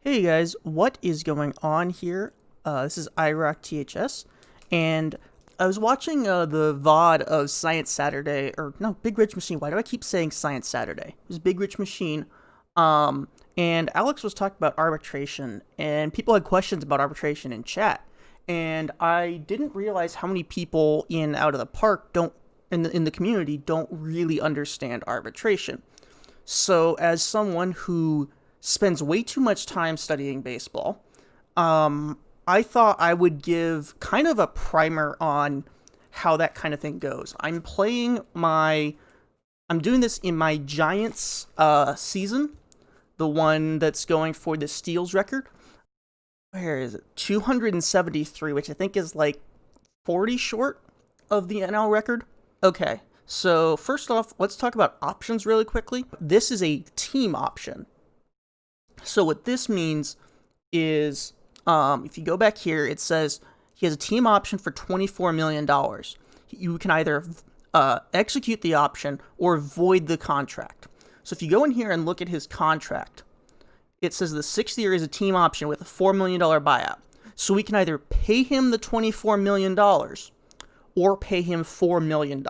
Hey guys, what is going on here? This is IROC and I was watching the VOD of Science Saturday, or no, Big Rich Machine. Why do I keep saying Science Saturday? It was Big Rich Machine, and Alex was talking about arbitration, and people had questions about arbitration in chat, and I didn't realize how many people in Out of the Park don't, in the community, don't really understand arbitration. So, as someone who spends way too much time studying baseball, I thought I would give kind of a primer on how that kind of thing goes. I'm doing this in my Giants season, the one that's going for the steals record. Where is it? 273, which I think is like 40 short of the NL record. Okay, so first off, let's talk about options really quickly. This is a team option. So what this means is, if you go back here, it says he has a team option for $24 million. You can either execute the option or void the contract. So if you go in here and look at his contract, it says the 6th year is a team option with a $4 million buyout. So we can either pay him the $24 million or pay him $4 million.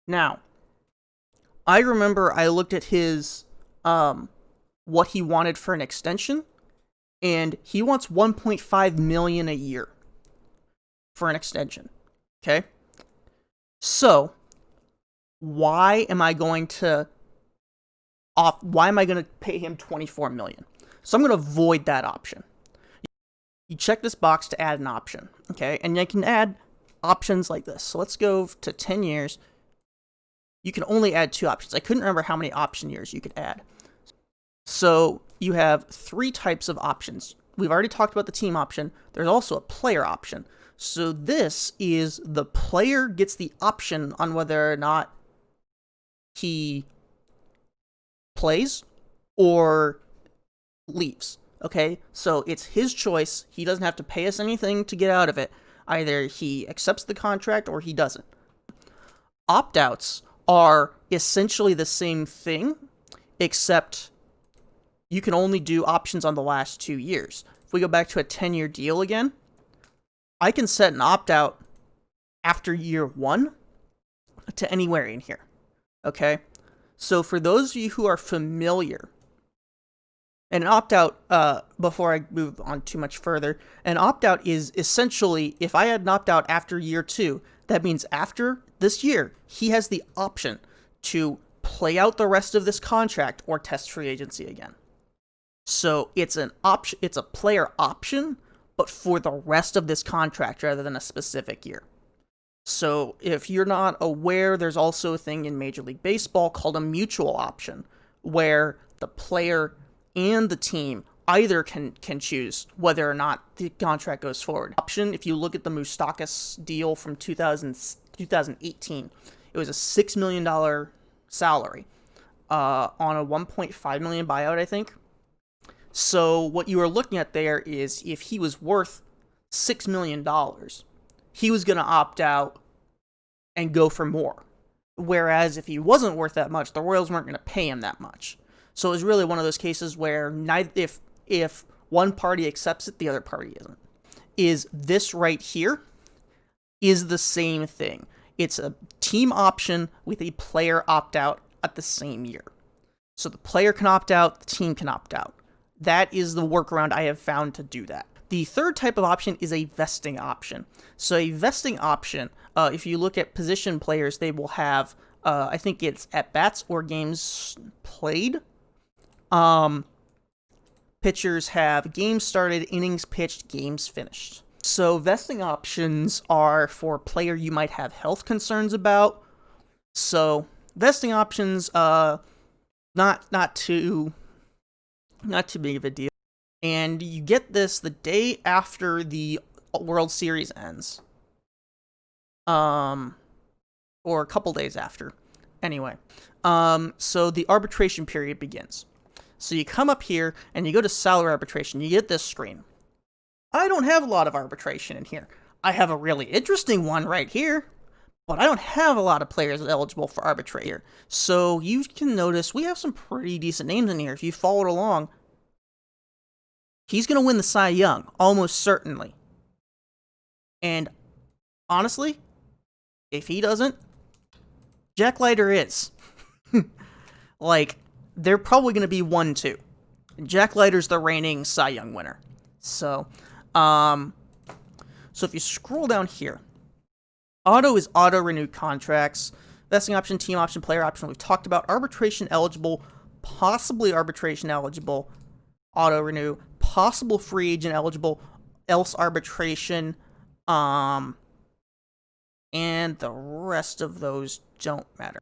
Now, I remember I looked at his what he wanted for an extension, and he wants 1.5 million a year for an extension. Okay? So, why am I going to pay him 24 million? So I'm going to void that option. You check this box to add an option, okay? And you can add options like this. So let's go to 10 years. You can only add 2 options. I couldn't remember how many option years you could add. So you have 3 types of options. We've already talked about the team option. There's also a player option. So this is the player gets the option on whether or not he plays or leaves. Okay, so it's his choice. He doesn't have to pay us anything to get out of it. Either he accepts the contract or he doesn't. Opt-outs are essentially the same thing, except you can only do options on the last 2 years. If we go back to a 10-year deal again, I can set an opt-out after year 1 to anywhere in here. Okay? So for those of you who are familiar, an opt-out, before I move on too much further, an opt-out is essentially, if I had an opt-out after year 2, that means after this year, he has the option to play out the rest of this contract or test free agency again. So it's an option, it's a player option, but for the rest of this contract rather than a specific year. So if you're not aware, there's also a thing in Major League Baseball called a mutual option, where the player and the team either can choose whether or not the contract goes forward. Option, if you look at the Moustakas deal from 2018, it was a $6 million salary on a $1.5 million buyout, I think. So what you are looking at there is if he was worth $6 million, he was going to opt out and go for more. Whereas if he wasn't worth that much, the Royals weren't going to pay him that much. So it was really one of those cases where if one party accepts it, the other party isn't. Is this right here is the same thing. It's a team option with a player opt-out at the same year. So the player can opt out, the team can opt out. That is the workaround I have found to do that. The third type of option is a vesting option. So a vesting option, if you look at position players, they will have, I think it's at-bats or games played. Pitchers have games started, innings pitched, games finished. So vesting options are for a player you might have health concerns about. So vesting options, not too big of a deal. And you get this the day after the World Series ends. Or a couple days after. Anyway. So the arbitration period begins. So you come up here and you go to salary arbitration. You get this screen. I don't have a lot of arbitration in here. I have a really interesting one right here, but I don't have a lot of players eligible for arbitration here. So you can notice we have some pretty decent names in here. If you followed along, he's going to win the Cy Young, almost certainly. And honestly, if he doesn't, Jack Leiter is. Like, they're probably going to be 1-2. Jack Leiter's the reigning Cy Young winner. So if you scroll down here, auto is auto-renew contracts. Vesting option, team option, player option. We've talked about arbitration eligible, possibly arbitration eligible, auto-renew, possible free agent eligible, else arbitration, and the rest of those don't matter.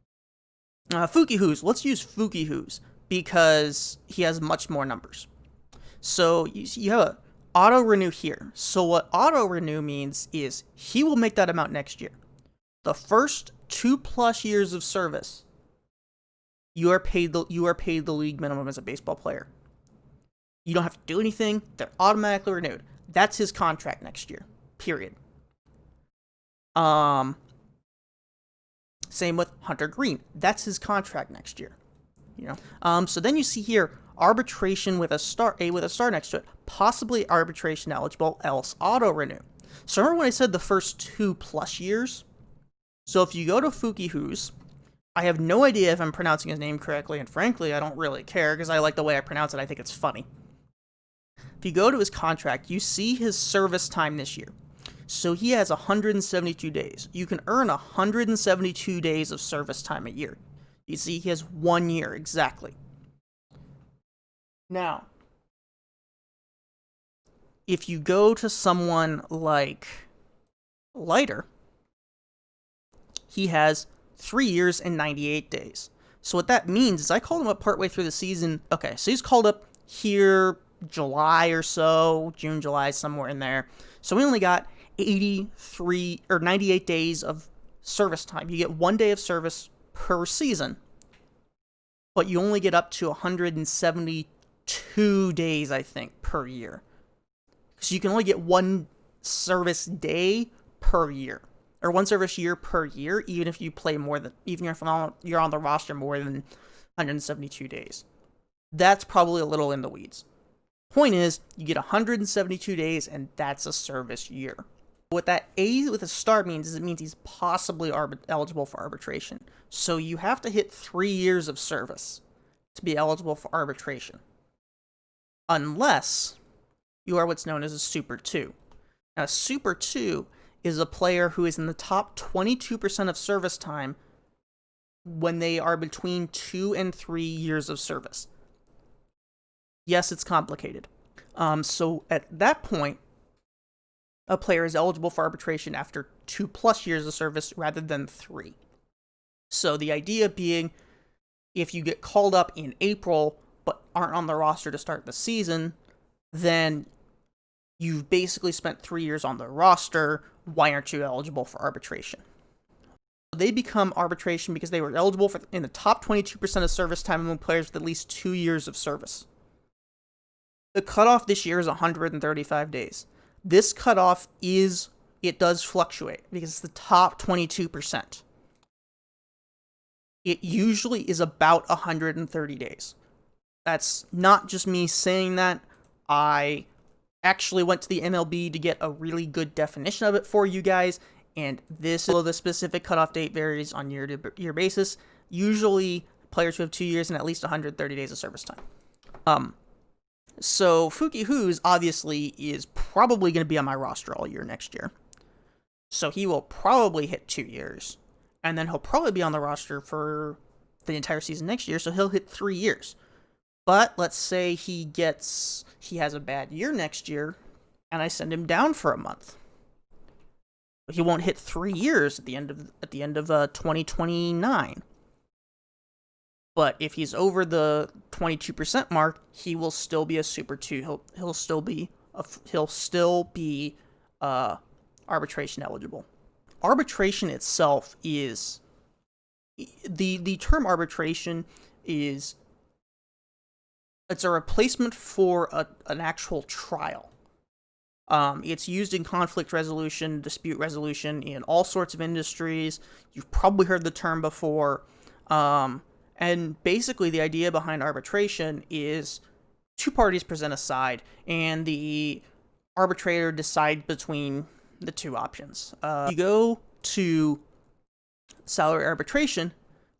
Foeke Who's. Let's use Foeke Who's because he has much more numbers. So you have a auto-renew here. So what auto-renew means is he will make that amount next year. The first 2+ years of service, you are paid the league minimum as a baseball player. You don't have to do anything. They're automatically renewed. That's his contract next year. Period. Same with Hunter Green. That's his contract next year. So then you see here arbitration with a star next to it, possibly arbitration eligible, else auto renew. So remember when I said the first 2+ years? So if you go to Foeke Who's, I have no idea if I'm pronouncing his name correctly, and frankly, I don't really care because I like the way I pronounce it. I think it's funny. If you go to his contract, you see his service time this year. So he has 172 days. You can earn 172 days of service time a year. You see, he has 1 year exactly. Now, if you go to someone like Leiter, he has 3 years and 98 days. So what that means is I called him up partway through the season. Okay, so he's called up here July or so, June, July, somewhere in there. So we only got 98 days of service time. You get 1 day of service per season, but you only get up to 172 days, I think, per year. So you can only get 1 service day per year, or 1 service year per year, even if you play even if you're on the roster more than 172 days. That's probably a little in the weeds. Point is, you get 172 days, and that's a service year. What that A with a star means is it means he's possibly eligible for arbitration. So you have to hit 3 years of service to be eligible for arbitration. Unless you are what's known as a Super 2. Now, a Super 2 is a player who is in the top 22% of service time when they are between 2 and 3 years of service. Yes, it's complicated. So at that point, a player is eligible for arbitration after 2+ years of service rather than 3. So the idea being, if you get called up in April but aren't on the roster to start the season, then you've basically spent 3 years on the roster. Why aren't you eligible for arbitration? They become arbitration because they were eligible for in the top 22% of service time among players with at least 2 years of service. The cutoff this year is 135 days. This cutoff it does fluctuate because it's the top 22%. It usually is about 130 days. That's not just me saying that. I actually went to the MLB to get a really good definition of it for you guys, and the specific cutoff date varies on year-to-year basis. Usually, players who have 2 years and at least 130 days of service time. So Foeke Who's obviously is probably going to be on my roster all year next year. So he will probably hit 2 years. And then he'll probably be on the roster for the entire season next year, so he'll hit 3 years. But let's say he has a bad year next year, and I send him down for a month. He won't hit 3 years at the end of 2029. But if he's over the 22% mark, he will still be a Super 2. He'll still be arbitration eligible. Arbitration itself is the term arbitration is it's a replacement for an actual trial. It's used in conflict resolution, dispute resolution in all sorts of industries. You've probably heard the term before. And basically the idea behind arbitration is two parties present a side, and the arbitrator decides between the two options. You go to salary arbitration.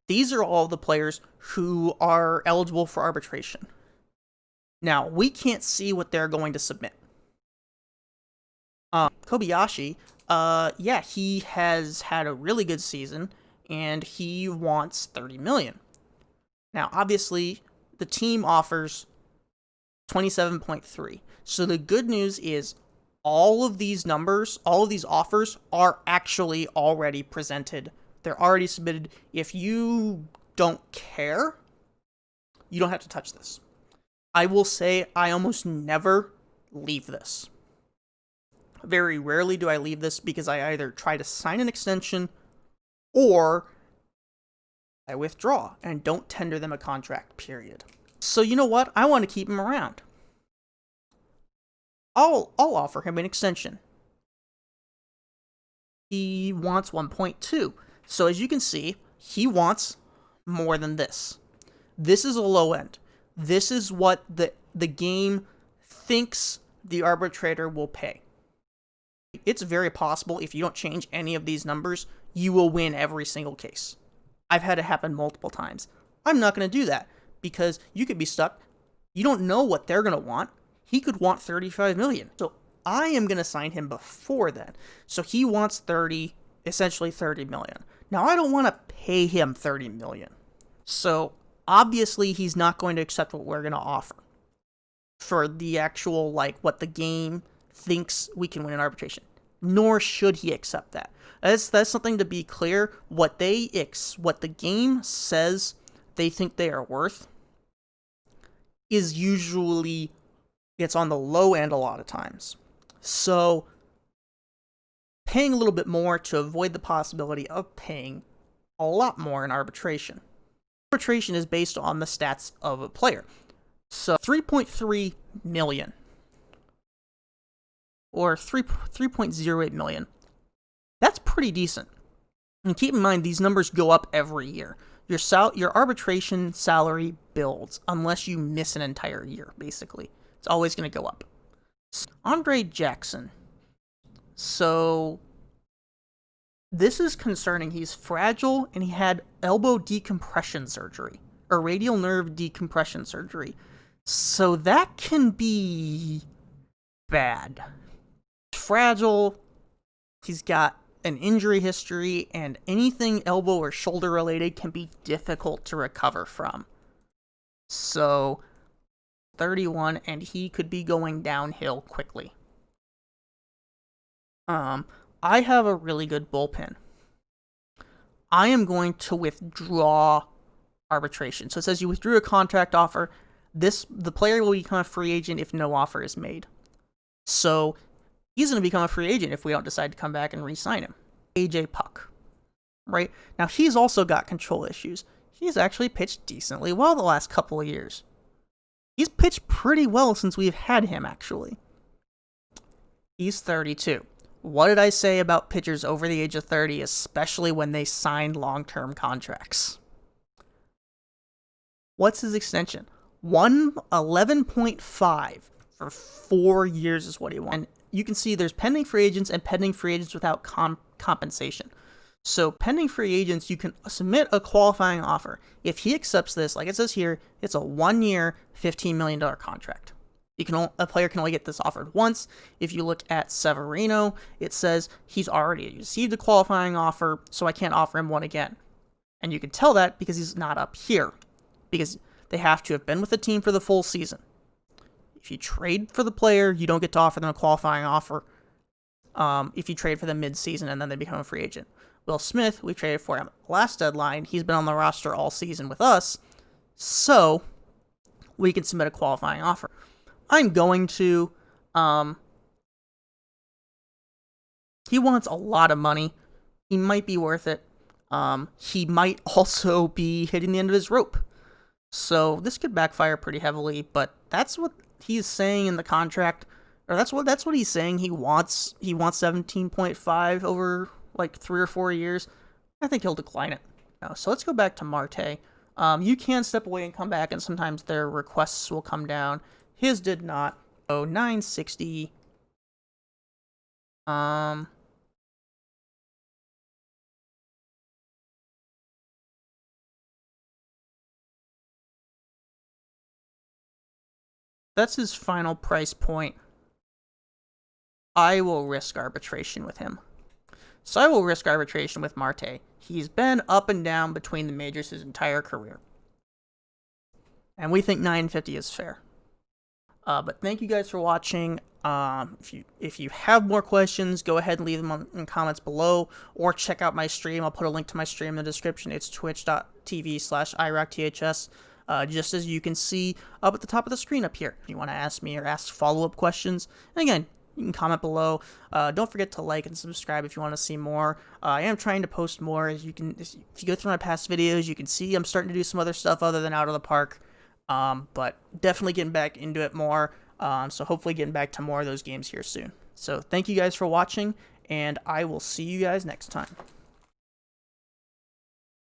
These are all the players who are eligible for arbitration. Now, we can't see what they're going to submit. Kobayashi, yeah, he has had a really good season, and he wants $30 million. Now, obviously, the team offers 27.3. So the good news is all of these numbers, all of these offers are actually already presented. They're already submitted. If you don't care, you don't have to touch this. I will say I almost never leave this. Very rarely do I leave this because I either try to sign an extension or I withdraw and don't tender them a contract, period. So you know what? I want to keep him around. I'll offer him an extension. He wants 1.2. So as you can see, he wants more than this. This is a low end. This is what the game thinks the arbitrator will pay. It's very possible if you don't change any of these numbers, you will win every single case. I've had it happen multiple times. I'm not going to do that because you could be stuck. You don't know what they're going to want. He could want 35 million. So I am going to sign him before then. So he wants essentially 30 million. Now I don't want to pay him 30 million. So obviously he's not going to accept what we're going to offer for the actual, what the game thinks we can win in arbitration. Nor should he accept that. That's something to be clear. What the game says they think they are worth is usually, it's on the low end a lot of times. So paying a little bit more to avoid the possibility of paying a lot more in arbitration. Arbitration is based on the stats of a player. So 3.3 million or 3.08 million. That's pretty decent. And keep in mind, these numbers go up every year. Your arbitration salary builds unless you miss an entire year, basically. It's always going to go up. Andre Jackson. So this is concerning. He's fragile and he had elbow decompression surgery or radial nerve decompression surgery. So that can be bad. Fragile. He's got an injury history, and anything elbow or shoulder related can be difficult to recover from. So 31, and he could be going downhill quickly. I have a really good bullpen. I am going to withdraw arbitration. So it says you withdrew a contract offer. The player will become a free agent if no offer is made. So he's going to become a free agent if we don't decide to come back and re-sign him. AJ Puck. Right? Now, he's also got control issues. He's actually pitched decently well the last couple of years. He's pitched pretty well since we've had him, actually. He's 32. What did I say about pitchers over the age of 30, especially when they signed long-term contracts? What's his extension? 11.5 for 4 years is what he wants. And you can see there's pending free agents and pending free agents without compensation. So pending free agents, you can submit a qualifying offer. If he accepts this, like it says here, it's a 1-year, $15 million contract. A player can only get this offered once. If you look at Severino, it says he's already received a qualifying offer, so I can't offer him one again. And you can tell that because he's not up here, because they have to have been with the team for the full season. If you trade for the player, you don't get to offer them a qualifying offer. If you trade for them mid-season and then they become a free agent. Will Smith, we traded for him last deadline. He's been on the roster all season with us, so we can submit a qualifying offer. I'm going to. He wants a lot of money. He might be worth it. He might also be hitting the end of his rope. So this could backfire pretty heavily, but that's what he's saying in the contract. Or that's what he's saying he wants. He wants 17.5 over 3 or 4 years. I think he'll decline it. So let's go back to Marte. You can step away and come back, and sometimes their requests will come down. His did not. Oh, 960. That's his final price point. I will risk arbitration with him. So I will risk arbitration with Marte. He's been up and down between the majors his entire career. And we think 950 is fair. But thank you guys for watching. If you have more questions, go ahead and leave them in comments below, or check out my stream. I'll put a link to my stream in the description. It's twitch.tv/IROCTHS. Just as you can see up at the top of the screen up here. If you want to ask me or ask follow-up questions, and again, you can comment below. Don't forget to like and subscribe if you want to see more. I am trying to post more. If you go through my past videos, you can see I'm starting to do some other stuff other than Out of the Park. But definitely getting back into it more. So hopefully getting back to more of those games here soon. So thank you guys for watching, and I will see you guys next time.